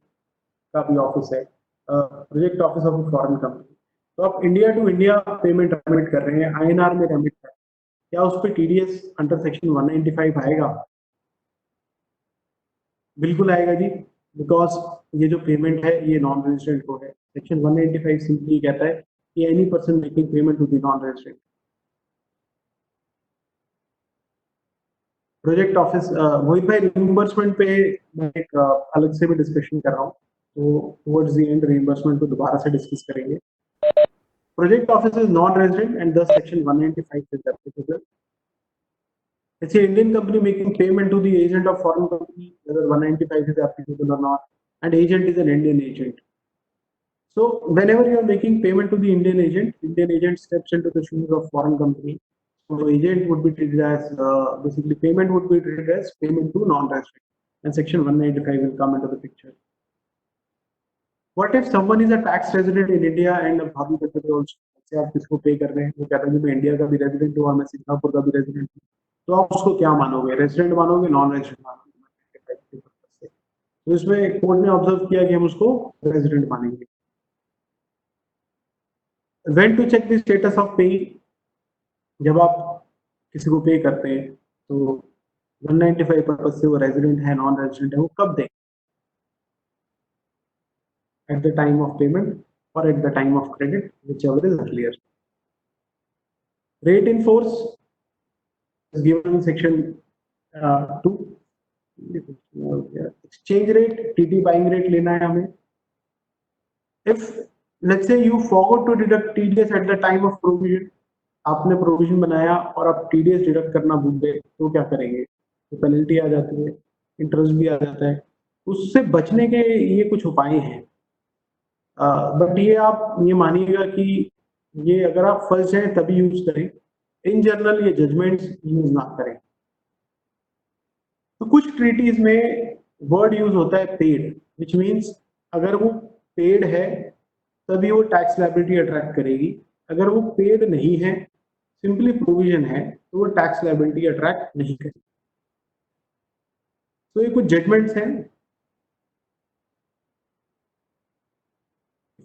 का भी ऑफिस है, project office of a foreign company. तो आप India to India payment remit कर रहे हैं, INR में रेमिट कर रहे हैं, क्या उस पर TDS अंडर सेक्शन 195 आएगा? बिल्कुल आएगा जी, बिकॉज ये जो पेमेंट है ये नॉन रेजिडेंट को है। सेक्शन 195 सिंपली कहता है कि any person making payment to the non resident. Project office Mohit भाई, रिइंबर्समेंट पे मैं एक अलग से भी डिस्कशन कर रहा हूँ, तो टुवर्ड्स द एंड रिइंबर्समेंट को दोबारा से डिस्कस करेंगे। Project office is non resident and the section 195 is applicable. It's an Indian company making payment to the agent of foreign company, whether 195 is applicable or not, and agent is an Indian agent. So whenever you are making payment to the Indian agent steps into the shoes of foreign company. So agent would be treated as basically payment would be treated as payment to non-resident, and section 195 will come into the picture. What if someone is a tax resident in India and a Bhavi Kachari also? से आप किसको पे कर रहे हैं, वो कहता है कि मैं इंडिया का भी रेजिडेंट हूँ और मैं सिंगापुर का भी रेजिडेंट हूँ, तो आप उसको क्या मानोगे, रेजिडेंट मानोगे, नॉन रेजिडेंट मानोगे? तो इसमें कोर्ट ने ऑब्जर्व किया कि हम उसको रेजिडेंट मानेंगे। When to check the status of pay? जब आप किसी को पे करते हैं तो 195 पर्पज से वो रेजिडेंट है, नॉन रेजिडेंट है, वो कब दें? At the time of payment or at the time of credit, whichever is earlier. Rate in force is given in section 2. Exchange rate, TT buying rate लेना है हमें. If let's say you forgot to deduct TDS at the time of provision, आपने provision बनाया और आप TDS deduct करना भूल गए, तो क्या करेंगे? तो पेनल्टी आ जाती है, इंटरेस्ट भी आ जाता है। उससे बचने के ये कुछ उपाय हैं, बट ये आप ये मानिएगा कि ये अगर आप फंस जाए तभी यूज करें, इन जनरल ये जजमेंट्स यूज ना करें। तो कुछ ट्रीटीज में वर्ड यूज होता है पेड, विच मीन्स अगर वो पेड है तभी वो टैक्स लायबिलिटी अट्रैक्ट करेगी, अगर वो पेड नहीं है, सिंपली प्रोविजन है, तो वो टैक्स लायबिलिटी अट्रैक्ट नहीं करेगी। तो ये कुछ जजमेंट्स हैं,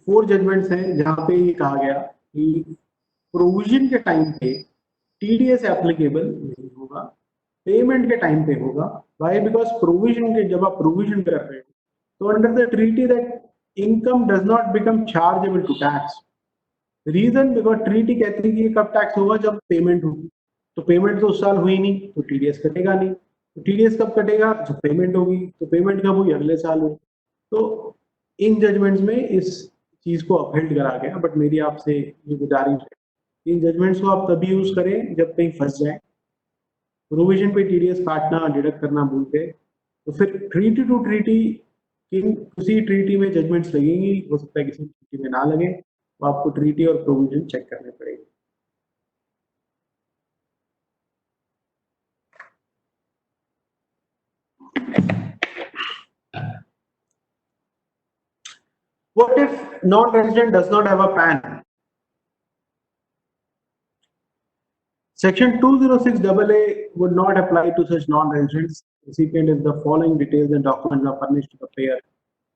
4 जजमेंट्स हैं जहां पे ये कहा गया कि प्रोविजन के टाइम पे टीडीएस एप्लीकेबल नहीं होगा, पेमेंट के टाइम पे होगा। वाई? बिकॉज प्रोविजन के जब आप प्रोविजन कर रहे हो तो under the treaty that income does not become chargeable to tax. Reason because treaty कहती है कि कब टैक्स होगा, जब पेमेंट होगी। तो पेमेंट तो उस साल हुई नहीं तो टीडीएस कटेगा नहीं, तो टीडीएस कब कटेगा? जब पेमेंट होगी। तो पेमेंट कब हुई? अगले साल हुई। तो इन जजमेंट्स में इस चीज को अपहेल्ड करा गया, बट मेरी आपसे ये गुजारिश है, इन जजमेंट्स को आप तभी यूज करें जब कहीं फंस जाए, प्रोविजन पे टीडीएस काटना डिडक्ट करना भूल गए, तो फिर ट्रीटी टू ट्रीटी किसी ट्रीटी में जजमेंट्स लगेंगी, हो सकता है किसी ट्रीटी में ना लगे, तो आपको ट्रीटी और प्रोविजन चेक करने पड़ेंगे। What if non-resident does not have a PAN? Section 206AA would not apply to such non-residents. Recipient if the following details and documents are furnished to the payer.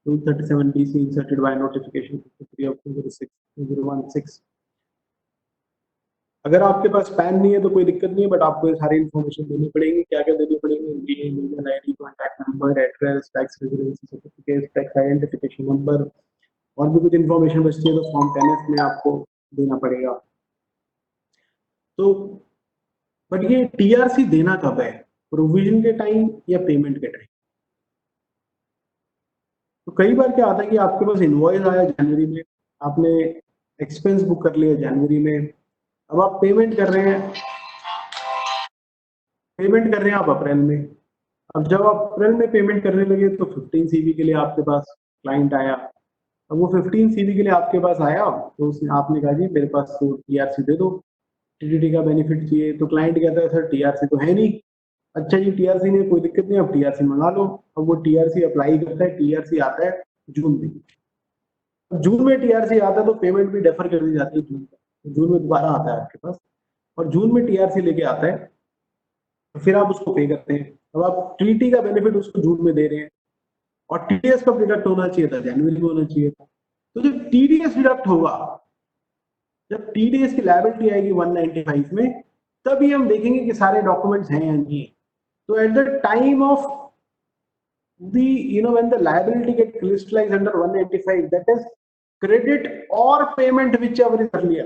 237 BC inserted by notification 53 of 2016। अगर आपके पास pan नहीं है तो कोई दिक्कत नहीं है, but आपको सारी इन्फॉर्मेशन देनी पड़ेगी। क्या क्या देनी पड़ेगी? Email ID, contact number, address, tax residency certificate, tax identification number, और भी कुछ इन्फॉर्मेशन बचती है तो फॉर्म 10F में आपको देना पड़ेगा। तो बट ये टीआरसी देना कब है? प्रोविजन के टाइम या पेमेंट के टाइम? तो कई बार क्या आता है कि आपके पास इनवॉइस आया जनवरी में, आपने एक्सपेंस बुक कर लिया जनवरी में, अब आप पेमेंट कर रहे हैं आप अप्रैल में। अब जब आप अप्रैल में पेमेंट करने लगे तो 15 सीवी के लिए आपके पास क्लाइंट आया। अब वो 15 सीवी के लिए आपके पास आया तो उसने आपने कहा जी मेरे पास तो टीआरसी दे दो, टीडीटी का बेनिफिट चाहिए। तो क्लाइंट कहता है सर टीआरसी तो है नहीं। अच्छा जी टीआरसी नहीं, कोई दिक्कत नहीं, अब टीआरसी मंगा लो। अब वो टीआरसी अप्लाई करता है, टीआरसी आता है जून में। जून में टीआरसी आता है तो पेमेंट भी डेफर कर दी जाती है जून में। जून में दोबारा आता है आपके पास और जून में टीआरसी लेके आता है, तो फिर आप उसको पे करते हैं। अब आप टीटी का बेनिफिट उसको जून में दे रहे हैं और टीडीएस कब डिडक्ट होना चाहिए था? जनवरी में होना चाहिए था। तो जब टीडीएस डिडक्ट होगा जब TDS की लायबिलिटी आएगी 195 में, तभी हम देखेंगे कि सारे डॉक्यूमेंट्स हैं या नहीं है। तो at the time of when the liability get crystallized under 195, that is credit or payment, whichever is earlier.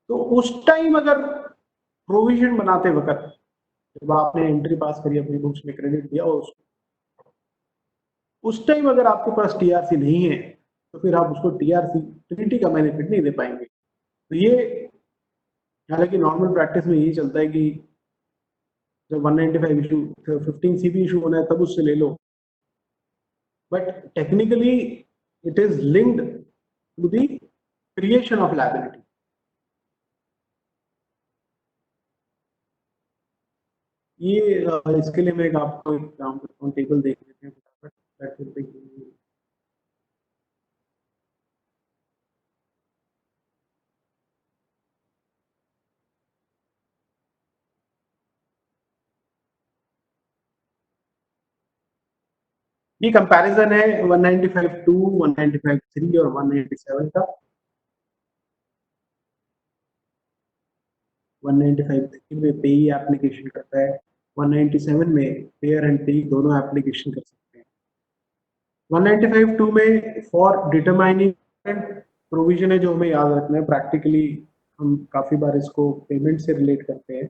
तो उस टाइम अगर प्रोविजन बनाते वक्त जब आपने एंट्री पास करी अपनी बुक्स में क्रेडिट दिया उसको, उस टाइम अगर आपके पास टीआरसी नहीं है तो फिर आप उसको टीआरसी ट्रीटी का बेनिफिट नहीं दे पाएंगे। तो ये हालांकि नॉर्मल प्रैक्टिस में यही चलता है कि जब 195 इशू 15 सीबी इशू होना है तब उससे ले लो, but technically it is linked to the creation of liability. ये इसके लिए मैं एक आपको एक काम करता हूँ, टेबल देख लेते हैं फटाफट। ये कंपैरिजन है 195(2), 195(3) और 197 का। 195(3) में पेई एप्लीकेशन करता है, 197 में पेयर एंड पेई दोनों एप्लीकेशन कर सकते हैं। 195(2) में फॉर डिटरमाइनिंग प्रोविजन है जो हमें याद रखना है। प्रैक्टिकली हम काफी बार इसको पेमेंट से रिलेट करते हैं,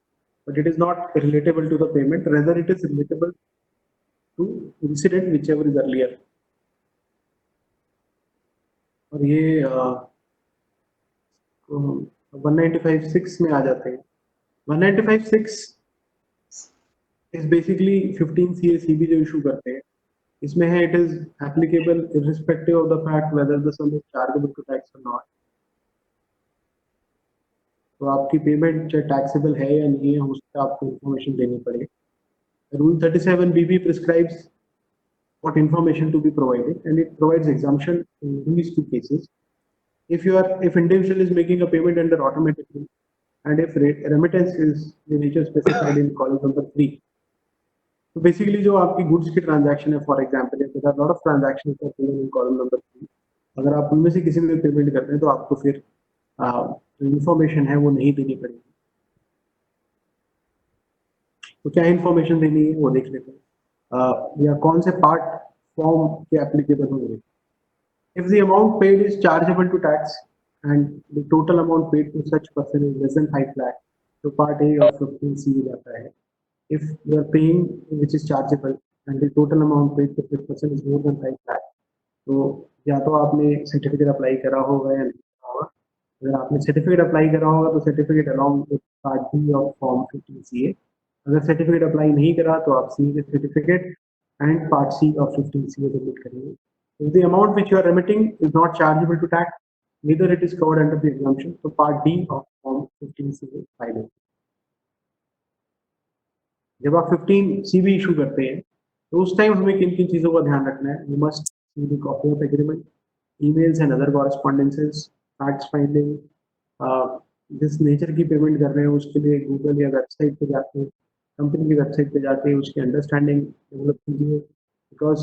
but it is not relatable to the payment, rather it is relatable to incident whichever is earlier. और ये 195(6) में आ जाते हैं। 195(6) इज बेसिकली 15 CA/CB जो इशू करते हैं, इसमें है it is applicable irrespective of the fact whether the sum is chargeable to tax और नॉट। तो आपकी पेमेंट टैक्सेबल है या नहीं है उस पर आपको इन्फॉर्मेशन देनी पड़ेगी। Rule 37BB prescribes what information to be provided, and it provides exemption in these two cases. If individual is making a payment under automatic rule, and if remittance is the nature specified in column number 3. So basically जो आपकी goods की transaction है, for example, there are a lot of transactions that are in column number 3. अगर आप उनमें से किसी में पेमेंट करते हैं तो आपको फिर जो इन्फॉर्मेशन है वो नहीं देनी पड़ेगी। तो क्या इन्फॉर्मेशन देनी है वो देख लेते हैं, या कौन से पार्ट फॉर्म के एप्लीकेबल होंगे। If the amount paid is chargeable to tax and the total amount paid to such person is less than 5 lakh, तो पार्ट ए ऑफ 15C जाता है। If you are paying which is chargeable and the total amount paid to such person is more than 5 lakh, तो या तो आपने certificate apply करा होगा या नहीं करा होगा। अगर आपने सर्टिफिकेट अप्लाई करा होगा तो certificate along with part B of form 15CA। अगर सर्टिफिकेट अप्लाई नहीं करा तो आप सी के certificate and part C of 15CA submit करेंगे। If the amount which you are remitting is not chargeable to tax, neither it is covered under the exemption, so part D of form 15CA file. जब आप 15CB issue करते हैं तो उस time हमें किन किन चीज़ों का ध्यान रखना है। You must see the copy of agreement, emails and other correspondences, facts finding, जिस नेचर की पेमेंट कर रहे हैं उसके लिए गूगल या वेबसाइट पे जाके, कंपनी की वेबसाइट पे जाके उसकी अंडरस्टैंडिंग डेवलप कीजिए। बिकॉज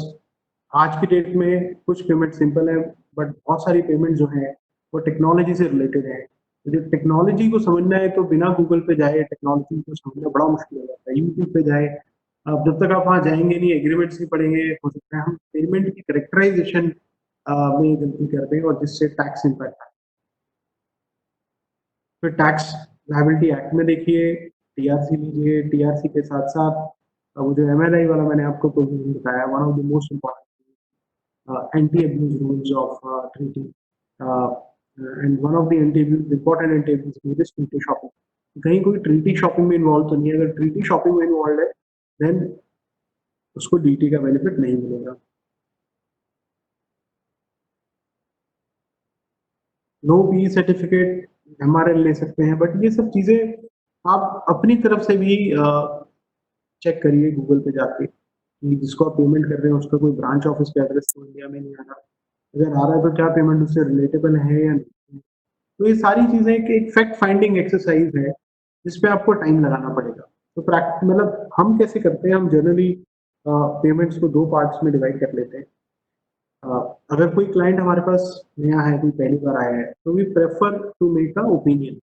आज की डेट में कुछ पेमेंट सिंपल है, बट बहुत सारी पेमेंट जो है वो टेक्नोलॉजी से रिलेटेड है। तो जब टेक्नोलॉजी को समझना है तो बिना गूगल पे जाए टेक्नोलॉजी को समझना बड़ा मुश्किल हो जाता है। यूट्यूब पे जाए, अब जब तक आप वहाँ जाएंगे नहीं, एग्रीमेंट्स नहीं पढ़ेंगे, हो सकता है हम पेमेंट की करेक्टराइजेशन में गलती करते हैं और जिससे टैक्स इम्पैक्ट। फिर टैक्स लायबिलिटी एक्ट में देखिए, टीआरसी लीजिए, टीआरसी के साथ साथ वो जो एमएलआई वाला मैंने आपको प्रोविजन बताया, one of the most important anti abuse rules of treaty, and one of the anti abuse important anti abuse is treaty shopping. कहीं कोई ट्रीटी शॉपिंग में इन्वॉल्व तो नहीं है। अगर ट्रीटी शॉपिंग में इन्वॉल्व है देन उसको डीटी का बेनिफिट नहीं मिलेगा। नो पी सर्टिफिकेट एमआरएल ले सकते हैं, बट ये सब चीजें आप अपनी तरफ से भी चेक करिए गूगल पे जाके कि जिसको आप पेमेंट कर रहे हैं उसका कोई ब्रांच ऑफिस का एड्रेस तो इंडिया में नहीं आ रहा। अगर आ रहा है तो क्या पेमेंट उससे रिलेटेबल है या नहीं। तो ये सारी चीजें एक फैक्ट फाइंडिंग एक्सरसाइज है जिसपे आपको टाइम लगाना पड़ेगा। तो मतलब हम कैसे करते हैं, हम जनरली पेमेंट्स को दो पार्ट्स में डिवाइड कर लेते हैं। अगर कोई क्लाइंट हमारे पास नया है, कोई पहली बार आया है, तो we prefer to make a opinion.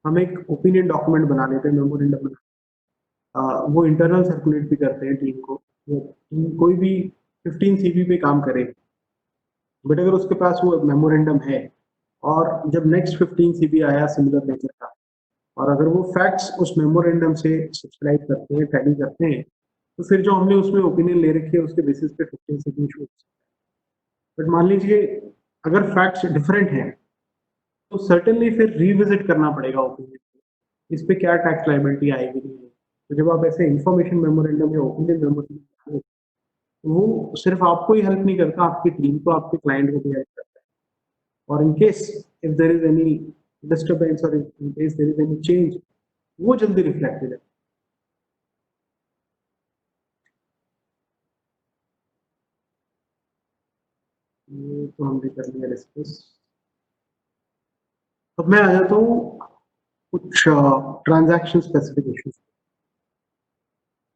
हम एक ओपिनियन डॉक्यूमेंट बना लेते हैं, मेमोरेंडम बना, वो इंटरनल सर्कुलेट भी करते हैं टीम को। टीम कोई भी 15 सीवी पे काम करे, बट अगर उसके पास वो मेमोरेंडम है और जब नेक्स्ट 15 सीवी आया सिमिलर नेचर का, और अगर वो फैक्ट्स उस मेमोरेंडम से सब्सक्राइब करते हैं, टैली करते हैं, तो फिर जो हमने उसमें ओपिनियन ले रखी है उसके बेसिस पे 15 सीवी शूट। बट मान लीजिए अगर फैक्ट्स डिफरेंट हैं, तो सर्टेनली फिर रिविजिट करना पड़ेगा ओपिनियन, इस पे क्या टैक्स लाइबिलिटी आएगी नहीं आएगी। तो जब आप ऐसे इंफॉर्मेशन मेमोरेंडम या ओपिनियन मेमोरेंडम, वो सिर्फ आपको ही हेल्प नहीं करता, आपकी टीम को, आपके क्लाइंट को भी हेल्प करता है। और in case if there is any disturbance और in case there is any change, वो जल्दी रिफ्लेक्टेड है। ये तो हमने कर लिया डिस्कस। अब मैं आ जाता हूँ कुछ ट्रांजैक्शन स्पेसिफिकेशन।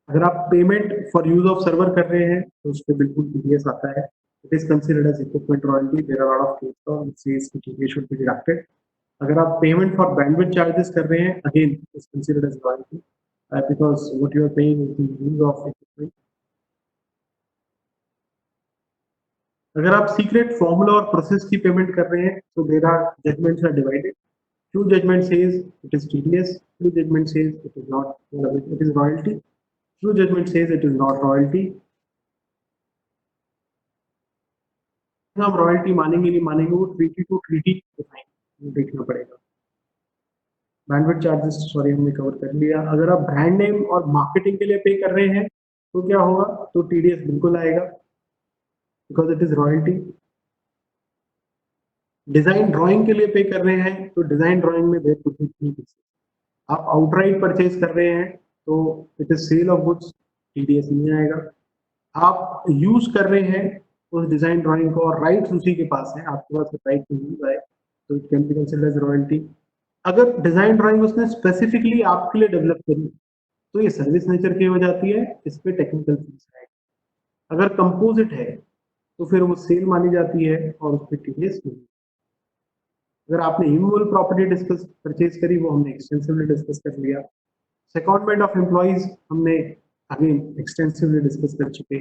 अगर आप payment for use of server कर रहे हैं तो उस पर बिल्कुल टीडीएस आता है। It is considered as equipment royalty. There are lot of cases says की टीडीएस शुड बी डिडक्टेड। अगर आप पेमेंट फॉर बैंडविड्थ चार्जेस कर रहे हैं, again it is considered as royalty because what you are paying is the use of equipment. अगर आप secret formula और process की पेमेंट कर रहे हैं तो there are judgments are divided. Few judgment says it is tedious, few judgment says it is not, it is royalty, few judgment says it is not royalty। हम royalty मानेंगे नहीं मानेंगे, वो ट्रीटी टू ट्रीटी देखना पड़ेगा। Bandwidth charges sorry हमने cover कर लिया। अगर आप ब्रांड नेम और मार्केटिंग के लिए पे कर रहे हैं तो क्या होगा, तो टीडीएस बिल्कुल आएगा because it is royalty. Design drawing के लिए पे कर रहे हैं तो डिजाइन ड्राइंग में देर कुछ नहीं। आप आउटराइट परचेज कर रहे हैं तो it is sale of goods, TDS नहीं आएगा। आप यूज कर रहे हैं उस डिजाइन ड्राइंग को और राइट्स उसी के पास है, आपके पास राइट टू यूज है, तो it can be considered as royalty. अगर डिजाइन ड्राइंग उसने स्पेसिफिकली आपके लिए डेवलप करी तो ये सर्विस नेचर की हो जाती है, इस पे टेक्निकल फीस है। अगर कंपोजिट है तो फिर वो सेल मानी जाती है और उस पर टीडीएस नहीं। अगर आपने इमूवेबल प्रॉपर्टी डिस्कस परचेज करी, वो हमने एक्सटेंसिवली डिस्कस कर लिया। सेकंडमेंट ऑफ एम्प्लॉइज हमने अगेन एक्सटेंसिवली डिस्कस कर चुके।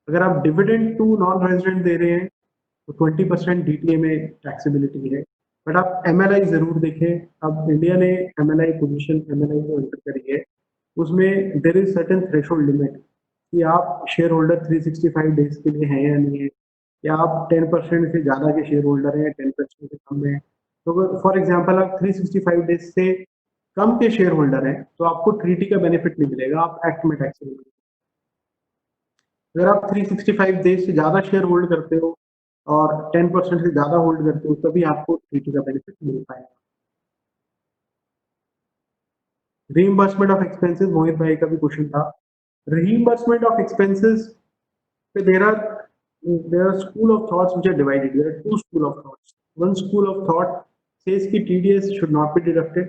अगर आप डिविडेंड टू नॉन रेजिडेंट दे रहे हैं तो 20% डीटीए में टैक्सेबिलिटी है। बट आप एमएलआई जरूर देखें। अब इंडिया ने एमएलआई पोजीशन एमएलआई को एंटर करी है, उसमें there is certain threshold limit कि आप शेयर होल्डर 365 डेज के लिए हैं या नहीं है, या आप 10% से ज्यादा के शेयर होल्डर हैं, 10% से कम है। तो फॉर एग्जाम्पल आप 365 डेज से कम के शेयर होल्डर हैं तो आपको ट्रीटी का बेनिफिट नहीं मिलेगा, आप एक्ट में टैक्स मिलेगा। अगर आप 365 डेज से ज्यादा शेयर होल्ड करते हो और 10% से ज्यादा होल्ड करते हो तभी आपको ट्रीटी का बेनिफिट मिल पाएगा। रीइंबर्समेंट ऑफ एक्सपेंसेस, मोहित भाई का भी क्वेश्चन था। रीइंबर्समेंट ऑफ एक्सपेंसेस पे there are school of thoughts which are divided. There are two school of thoughts. One school of thought says कि TDS should not be deducted.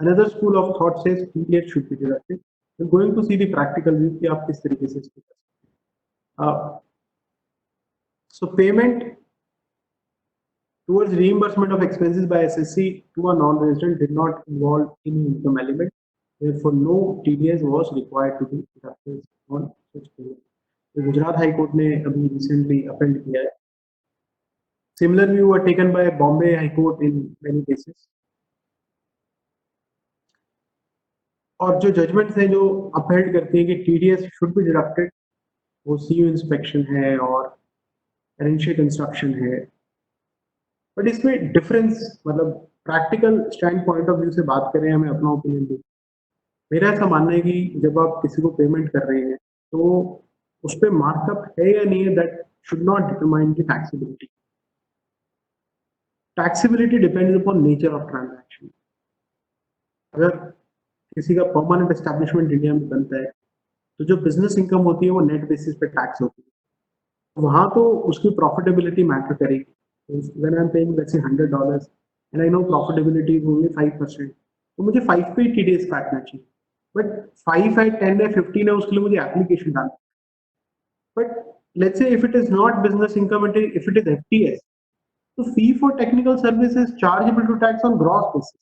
Another school of thought says TDS should be deducted. We're going to see the practical view कि आप किस तरीके से इसको कर सकते हैं। So payment towards reimbursement of expenses by SSC to a non-resident did not involve any income element. Therefore, no TDS was required to be deducted on such payment. तो गुजरात हाई कोर्ट ने अभी रिसेंटली अपेंड किया है। Similar view were taken by Bombay high court in many cases. और जो judgements हैं जो upheld करती हैं कि टीडीएस शुड बी डिडक्टेड, वो सीयू इंस्पेक्शन है और एरेंशियल कंस्ट्रक्शन है। बट इसमें डिफरेंस मतलब practical stand point of view से बात करें, हमें अपना ओपिनियन दे। मेरा ऐसा मानना है कि जब आप किसी को पेमेंट कर रहे हैं तो उस पर मार्कअप है या नहीं है, that should not determine the taxability. Taxability depends upon nature of transaction. अगर किसी का परमानेंट एस्टैब्लिशमेंट इंडिया में बनता है तो जो बिजनेस इनकम होती है वो नेट बेसिस पे टैक्स होती है, वहां तो उसकी प्रॉफिटेबिलिटी मैटर करेगी। When I am paying let's say $100 and I know profitability is only 5%, तो मुझे 5 पे ही टीडीएस काटना चाहिए। बट 5 है, 10 है, 15 है, उसके लिए मुझे एप्लीकेशन डालना। But let's say if it is not business income, if it is FTS, तो fee for technical service is chargeable to tax on gross basis.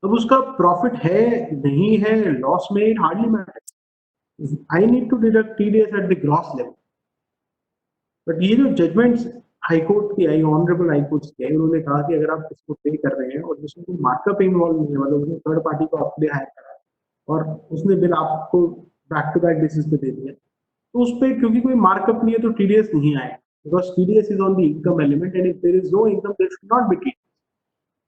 अब उसका प्रॉफिट है नहीं है, लॉस में, it hardly matters. I need to deduct TDS at the gross level. But ये जो judgements high court की आई, ऑनरेबल हाईकोर्ट की आई, उन्होंने कहा कि अगर आप इसको पे कर रहे हैं और जिसमें कोई मार्कअप इन्वॉल्व नहीं है, मतलब उसने थर्ड पार्टी को आपके लिए हायर करा और उसने बिल आपको बैक टू बैक बेसिस पे दे दिया, तो उस पर क्योंकि कोई मार्कअप नहीं है तो TDS नहीं आएगा, because TDS is on the income element and if there is no income there should not be TDS.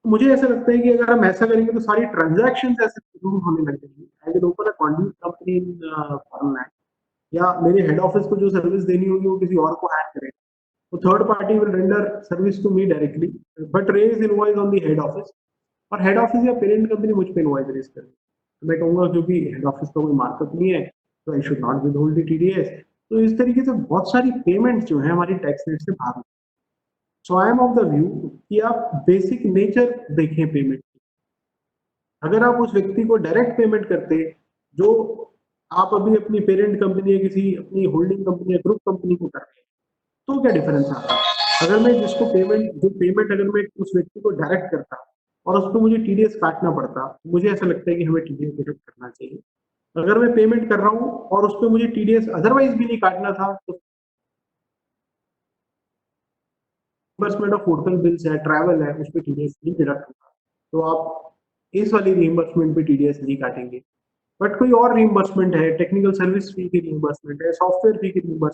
मुझे ऐसा लगता है कि अगर हम ऐसा करेंगे तो सारी ट्रांजैक्शन ऐसे शुरू होने लग जाएंगी. I will open a conduit company in foreign land, या मेरे हेड ऑफिस को जो सर्विस देनी होगी वो किसी और को हैंड करेगा. तो third party will render service to me directly but raise invoice on the head office, और हेड ऑफिस या पेरेंट कंपनी मुझ पे इनवॉइस रेज करेगी. तो मैं कहूंगा क्योंकि हेड ऑफिस का कोई मार्कअप नहीं है तो I should not withhold the TDS. तो इस तरीके से बहुत सारी पेमेंट्स जो है हमारी टैक्स रेट से भाग. So I am of the view कि आप बेसिक नेचर देखें पेमेंट. अगर आप उस व्यक्ति को डायरेक्ट पेमेंट करते जो आप अभी अपनी पेरेंट कंपनी या किसी अपनी होल्डिंग कंपनी या ग्रुप कंपनी को कर रहे हैं, तो क्या डिफरेंस आता है. अगर मैं जिसको पेमेंट अगर मैं उस व्यक्ति को डायरेक्ट करता और उस पर मुझे TDS काटना पड़ता, मुझे ऐसा लगता है कि हमें TDS डिडक्ट करना चाहिए. अगर मैं पेमेंट कर रहा हूँ और उस पर मुझे TDS अदरवाइज भी नहीं काटना था, तो रिइंबर्समेंट ऑफ होटल बिल्स है, ट्रैवल है, उस पर TDS नहीं डिडक्ट होगा, तो आप इस वाली रिइंबर्समेंट पे TDS नहीं काटेंगे. बट कोई और रिइंबर्समेंट है, टेक्निकल सर्विस फी की रिइंबर्समेंट है, सॉफ्टवेयर फी की रिइंबर्समेंट